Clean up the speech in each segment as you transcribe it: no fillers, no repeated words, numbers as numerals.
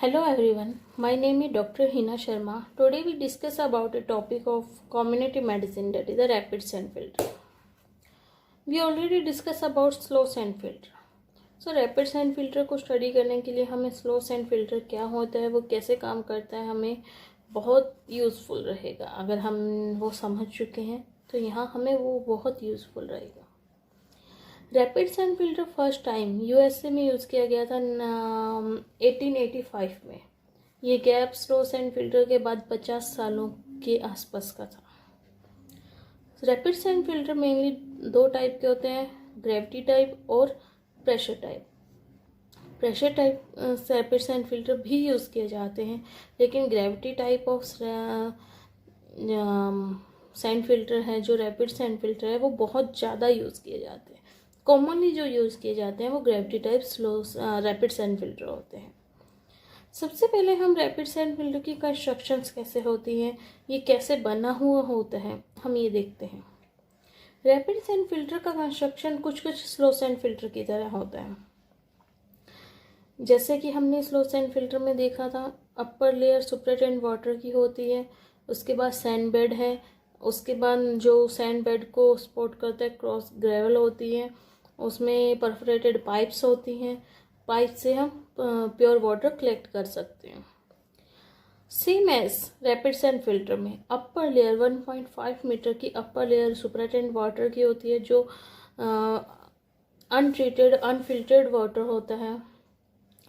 Hello everyone, my name is Dr. Hina Sharma. Today we discuss about a topic of community medicine, that is the rapid sand filter. We already discussed about slow sand filter. So rapid sand filter को study करने के लिए हमें slow sand filter क्या होता है, वो कैसे काम करता है, हमें बहुत यूज़फुल रहेगा। अगर हम वो समझ चुके हैं तो यहाँ हमें वो बहुत यूज़फुल रहेगा। Rapid sand filter first time USA में यूज़ किया गया था 1885 में। ये गैप स्लो सैंड फिल्टर के बाद 50 सालों के आसपास का था। रैपिड सैंड फिल्टर मेनली दो टाइप के होते हैं, ग्रेविटी टाइप और pressure type. Pressure type rapid sand filter भी यूज़ किए जाते हैं, लेकिन gravity type of sand filter है, जो रैपिड सैंड फिल्टर है, वो बहुत ज़्यादा यूज़ किए जाते हैं। कॉमनली जो यूज़ किए जाते हैं वो gravity type slow rapid sand filter होते हैं। सबसे पहले हम रैपिड सैंड फिल्टर की कंस्ट्रक्शंस कैसे होती हैं, ये कैसे बना हुआ होता है, हम ये देखते हैं। रैपिड सैंड फिल्टर का कंस्ट्रक्शन कुछ स्लो सैंड फिल्टर की तरह होता है। जैसे कि हमने स्लो सैंड फिल्टर में देखा था, अपर लेयर सुपरटेंडेंट वाटर की होती है, उसके बाद सैंड बेड है, उसके बाद जो सैंड बेड को सपोर्ट करता है क्रॉस ग्रेवल होती है, उसमें परफोरेटेड पाइप्स होती हैं, पाइप से हम प्योर वाटर कलेक्ट कर सकते हैं। Same as rapid sand filter में अपर लेयर 1.5 मीटर की अपर लेयर सुपरटेंडेंट वाटर की होती है, जो अनट्रीटेड अनफिल्टर्ड वाटर होता है।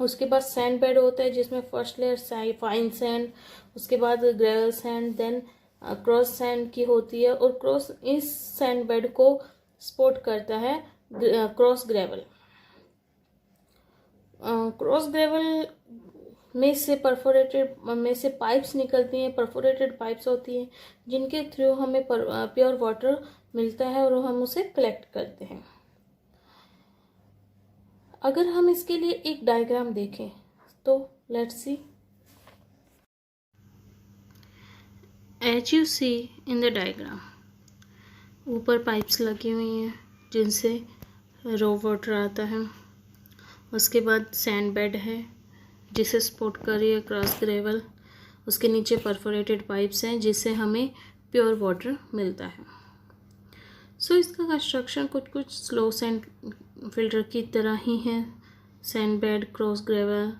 उसके बाद सैंड बेड होता है, जिसमें फर्स्ट लेयर फाइन सैंड, उसके बाद gravel sand, then coarse sand की होती है, और क्रॉस इस सैंड बेड को सपोर्ट करता है क्रॉस ग्रेवल। क्रॉस ग्रेवल में से पाइप्स निकलती हैं, परफोरेटेड पाइप्स होती हैं, जिनके थ्रू हमें प्योर वाटर मिलता है और हम उसे कलेक्ट करते हैं। अगर हम इसके लिए एक डायग्राम देखें तो let's see. As you see in the diagram, ऊपर पाइप्स लगी हुई हैं जिनसे रो वाटर आता है। उसके बाद सैंड बेड है जिसे सपोर्ट कर रही है क्रॉस ग्रेवल। उसके नीचे परफोरेटेड पाइप्स हैं जिससे हमें प्योर वाटर मिलता है। सो इसका कंस्ट्रक्शन कुछ स्लो सैंड फिल्टर की तरह ही है। Sand bed, cross gravel,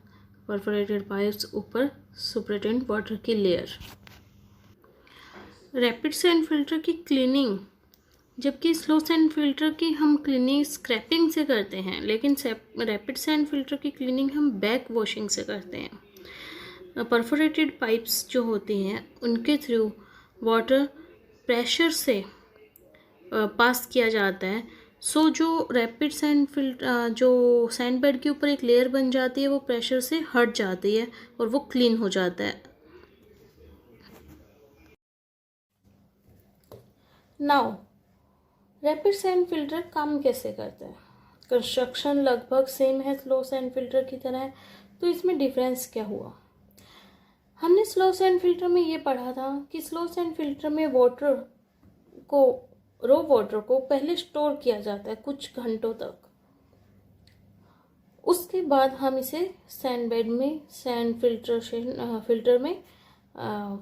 perforated pipes, ऊपर सुपरटेंडेंट वाटर की लेयर। रैपिड सैंड फिल्टर की क्लीनिंग, जबकि स्लो सैंड फिल्टर की हम क्लीनिंग स्क्रैपिंग से करते हैं, लेकिन रैपिड सैंड फिल्टर की क्लीनिंग हम बैक वॉशिंग से करते हैं। परफोरेटेड पाइप्स जो होती हैं उनके थ्रू वाटर प्रेशर से पास किया जाता है। सो जो रैपिड सैंड फिल्टर जो सैंड बेड के ऊपर एक लेयर बन जाती है, वो प्रेशर से हट जाती है और वो क्लीन हो जाता है। नाउ रैपिड सैंड फिल्टर काम कैसे करता है? कंस्ट्रक्शन लगभग सेम है स्लो सैंड फिल्टर की तरह है, तो इसमें डिफरेंस क्या हुआ? हमने स्लो सैंड फिल्टर में ये पढ़ा था कि स्लो सैंड फिल्टर में रो वाटर को पहले स्टोर किया जाता है कुछ घंटों तक। उसके बाद हम इसे सैंड बेड में सैंड फिल्टर में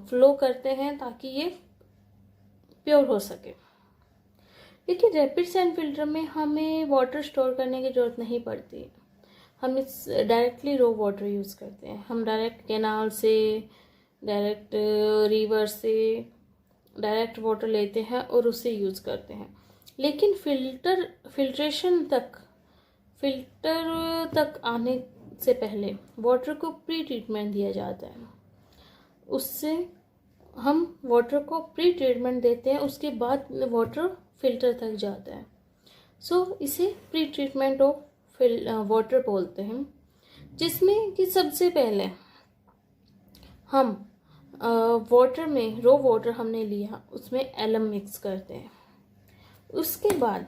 फ्लो करते हैं ताकि ये प्योर हो सके। लेकिन रैपिड सैंड फिल्टर में हमें वाटर स्टोर करने की ज़रूरत नहीं पड़ती। हम इस डायरेक्टली रो वाटर यूज़ करते हैं। हम डायरेक्ट कैनाल से, डायरेक्ट रिवर से डायरेक्ट वाटर लेते हैं और उसे यूज़ करते हैं। लेकिन फिल्टर तक आने से पहले वाटर को प्री ट्रीटमेंट दिया जाता है। उससे हम वाटर को प्री ट्रीटमेंट देते हैं, उसके बाद वाटर फिल्टर तक जाता है। सो इसे प्री ट्रीटमेंट ऑफ वाटर बोलते हैं, जिसमें कि सबसे पहले हम वाटर में रो वाटर हमने लिया, उसमें एलम मिक्स करते हैं। उसके बाद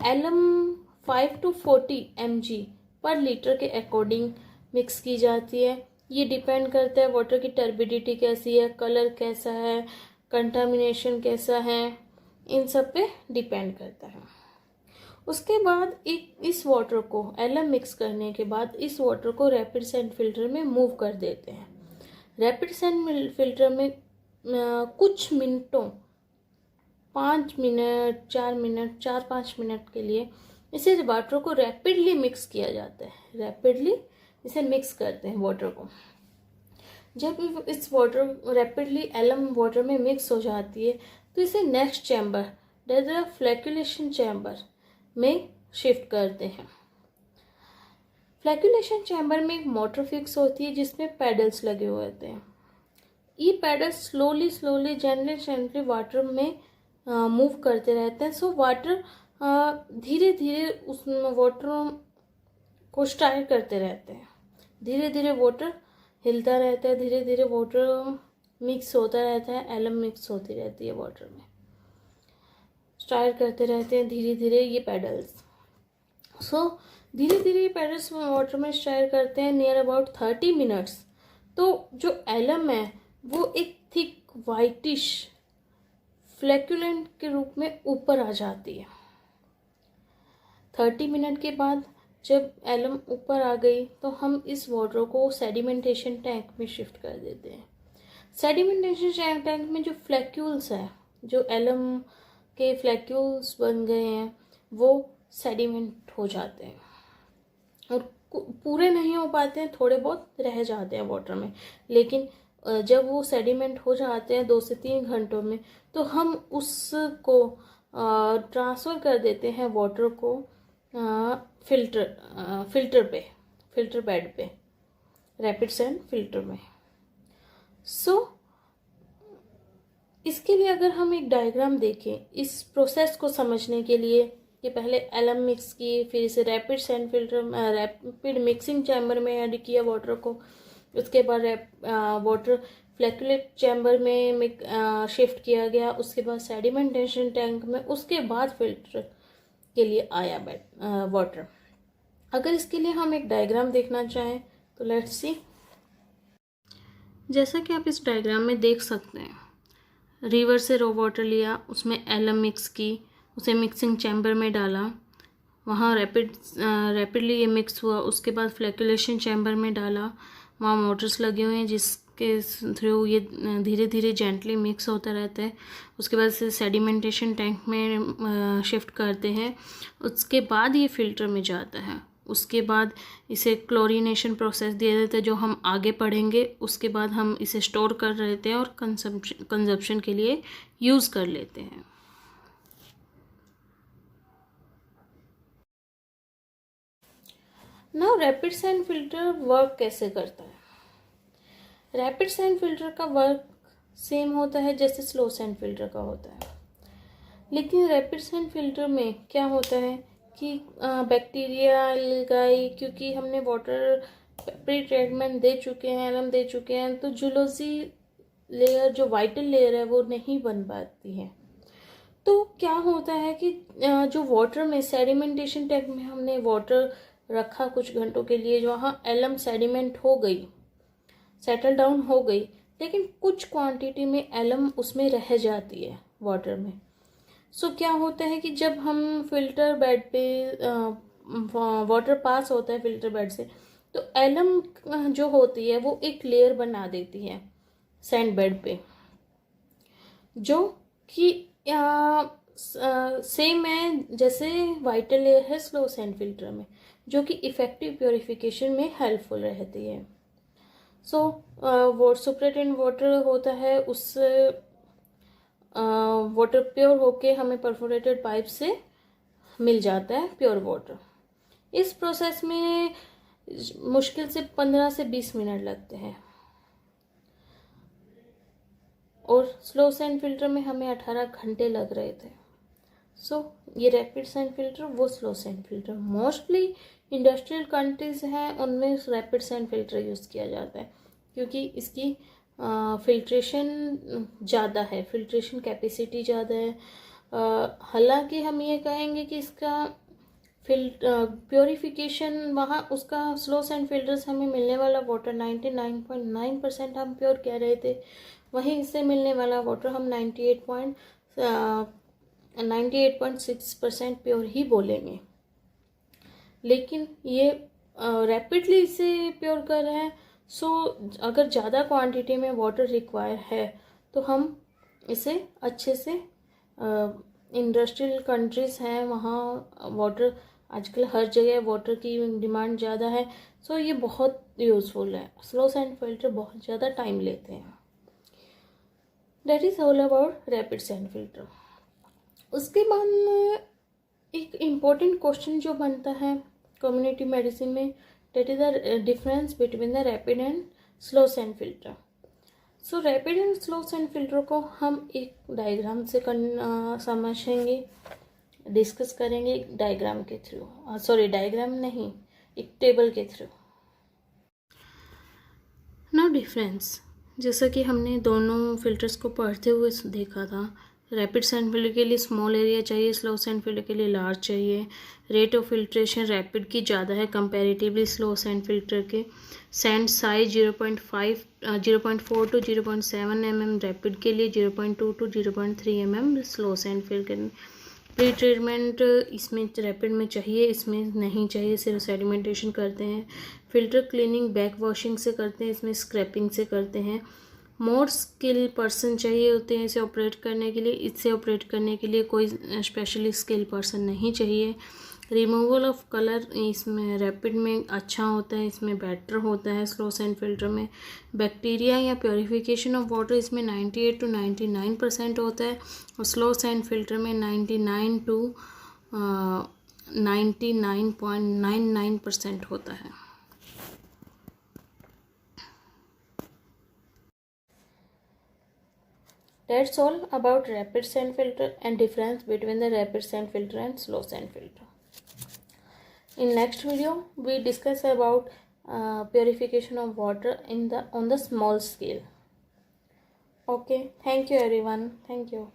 एलम 5 to 40 mg पर लीटर के अकॉर्डिंग मिक्स की जाती है। ये डिपेंड करता है वाटर की टर्बिडिटी कैसी है, कलर कैसा है, कंटामिनेशन कैसा है, इन सब पे डिपेंड करता है। उसके बाद एक इस वाटर को एलएम मिक्स करने के बाद इस वाटर को रैपिड सैंड फिल्टर में मूव कर देते हैं। रैपिड सैंड फिल्टर में कुछ मिनटों 5 मिनट 4 मिनट 4-5 मिनट के लिए इसे वाटर को रैपिडली मिक्स किया जाता है। रैपिडली इसे मिक्स करते हैं वाटर को। जब इस वाटर रैपिडली एलम वाटर में मिक्स हो जाती है तो इसे next chamber that is flocculation chamber में शिफ्ट करते हैं। फ्लैक्यूलेशन चैम्बर में एक मोटर फिक्स होती है जिसमें पैडल्स लगे हुए होते हैं। ये पैडल्स स्लोली जेंटली वाटर में मूव करते रहते हैं। सो वाटर धीरे धीरे उस वाटर को स्टाइल करते रहते हैं। धीरे धीरे वाटर हिलता रहता है, धीरे धीरे वाटर मिक्स होता रहता है, एलम मिक्स होती रहती है वाटर में, स्टाइल करते रहते हैं धीरे धीरे ये पैडल्स। सो धीरे धीरे ये पैडल्स वाटर में स्टाइल करते हैं नियर अबाउट 30 मिनट्स। तो जो एलम है वो एक थिक वाइटिश फ्लैक्यूलेंट के रूप में ऊपर आ जाती है। 30 मिनट के बाद जब एलम ऊपर आ गई तो हम इस वाटर को सेडिमेंटेशन टैंक में शिफ्ट कर देते हैं। सेडिमेंटेशन टैंक में जो फ्लैक्यूल्स है, जो एलम के फ्लैक्यूल्स बन गए हैं, वो सेडिमेंट हो जाते हैं और पूरे नहीं हो पाते हैं, थोड़े बहुत रह जाते हैं वाटर में। लेकिन जब वो सेडिमेंट हो जाते हैं 2 से 3 घंटों में तो हम उसको ट्रांसफ़र कर देते हैं वाटर को फिल्टर बेड पे, रैपिड सैंड फिल्टर में। सो इसके लिए अगर हम एक डायग्राम देखें इस प्रोसेस को समझने के लिए कि पहले एलम मिक्स की, फिर इसे rapid sand filter rapid mixing chamber में ऐड किया वाटर को, उसके बाद वाटर फ्लैक्यूलेट चैम्बर में शिफ्ट किया गया, उसके बाद सेडिमेंटेशन टैंक में, उसके बाद फिल्टर के लिए आया वाटर। अगर इसके लिए हम एक डायग्राम देखना चाहें तो लेट्स सी। जैसा कि आप इस डायग्राम में देख सकते हैं, रिवर से रो वाटर लिया, उसमें एलम मिक्स की, उसे मिक्सिंग चैम्बर में डाला, वहाँ रैपिडली ये मिक्स हुआ, उसके बाद फ्लैक्यूलेशन चैम्बर में डाला, वहाँ मोटर्स लगे हुए हैं जिसके थ्रू ये धीरे धीरे जेंटली मिक्स होता रहता है। उसके बाद से सेडिमेंटेशन टैंक में शिफ्ट करते हैं, उसके बाद ये फिल्टर में जाता है। उसके बाद इसे क्लोरीनेशन प्रोसेस दिया जाता है जो हम आगे पढ़ेंगे। उसके बाद हम इसे स्टोर कर लेते हैं और कंजप्शन के लिए यूज़ कर लेते हैं। Now rapid sand filter work कैसे करता है? रैपिड सैंड फिल्टर का वर्क सेम होता है जैसे स्लो सैंड फिल्टर का होता है, लेकिन रैपिड सैंड फिल्टर में क्या होता है कि बैक्टीरिया, एल्गाई, क्योंकि हमने वाटर प्री ट्रीटमेंट दे चुके हैं, एलम दे चुके हैं, तो जूलॉजी लेयर जो वाइटल लेयर है वो नहीं बन पाती है। तो क्या होता है कि जो वाटर में सेडिमेंटेशन टैंक में हमने वाटर रखा कुछ घंटों के लिए, जो वहाँ एलम सेडिमेंट हो गई, सेटल डाउन हो गई, लेकिन कुछ क्वांटिटी में एलम उसमें रह जाती है वाटर में। सो क्या होता है कि जब हम फिल्टर बेड पे वाटर पास होता है फिल्टर बेड से, तो एलम जो होती है वो एक लेयर बना देती है सैंड बेड पे, जो कि सेम है जैसे वाइटल लेयर है स्लो सैंड फिल्टर में, जो कि इफेक्टिव प्योरिफिकेशन में हेल्पफुल रहती है। सो सुपरटेंडेंट वाटर होता है, उससे वाटर प्योर होके हमें परफोरेटेड पाइप से मिल जाता है प्योर वाटर। इस प्रोसेस में मुश्किल से 15 से 20 मिनट लगते हैं और स्लो सैंड फिल्टर में हमें 18 घंटे लग रहे थे। सो ये रैपिड सैंड फिल्टर, वो slow sand filter. Mostly industrial countries हैं उनमें रैपिड सैंड फिल्टर यूज़ किया जाता है क्योंकि इसकी फिल्ट्रेशन ज़्यादा है, फिल्ट्रेशन कैपेसिटी ज़्यादा है। हालांकि हम ये कहेंगे कि इसका प्योरीफिकेशन वहाँ उसका स्लो सैंड फिल्टर से हमें मिलने वाला वाटर 99.9% हम प्योर कह रहे थे, वहीं इससे मिलने वाला वाटर हम 98.7 98.6% प्योर ही बोलेंगे, लेकिन ये रैपिडली इसे प्योर कर रहे हैं। सो अगर ज़्यादा क्वांटिटी में वाटर रिक्वायर है तो हम इसे अच्छे से, इंडस्ट्रियल कंट्रीज़ हैं वहाँ वाटर, आजकल हर जगह वाटर की डिमांड ज़्यादा है, सो ये बहुत यूज़फुल है। स्लो सैंड फिल्टर बहुत ज़्यादा टाइम लेते हैं। That is all about rapid sand filter. उसके बाद एक इम्पोर्टेंट क्वेश्चन जो बनता है कम्युनिटी मेडिसिन में, that is the difference between the rapid and slow sand filter. So rapid and slow sand filter को हम एक डायग्राम से समझेंगे, डिस्कस करेंगे एक डायग्राम के थ्रू, सॉरी डायग्राम नहीं, एक टेबल के थ्रू। नाउ डिफरेंस, जैसा कि हमने दोनों फिल्टर्स को पढ़ते हुए देखा था, रैपिड सैंड फिल्टर के लिए स्मॉल एरिया चाहिए, स्लो सैंड फिल्टर के लिए लार्ज चाहिए। रेट ऑफ फिल्ट्रेशन रैपिड की ज़्यादा है कंपैरेटिवली स्लो सैंड फिल्टर के। Sand size 0.4 to 0.7 mm rapid के लिए, 0.2 to 0.3 mm slow sand filter. Pre treatment इसमें रैपिड में चाहिए, इसमें नहीं चाहिए, सिर्फ सेडिमेंटेशन करते हैं। फिल्टर क्लीनिंग बैक वॉशिंग से करते हैं, इसमें स्क्रैपिंग से करते हैं। मोर स्किल पर्सन चाहिए होते हैं इसे ऑपरेट करने के लिए, इससे ऑपरेट करने के लिए कोई स्पेशली स्किल पर्सन नहीं चाहिए। रिमूवल ऑफ कलर इसमें रैपिड में अच्छा होता है, इसमें बेटर होता है। स्लो सैंड फिल्टर में बैक्टीरिया या प्योरीफिकेशन ऑफ वाटर इसमें 98 to 99% होता है, और स्लो सैंड फिल्टर में 99 to 99.99% होता है। That's all about rapid sand filter and difference between the rapid sand filter and slow sand filter. In next video, we discuss about purification of water on the small scale. Okay, thank you everyone. Thank you.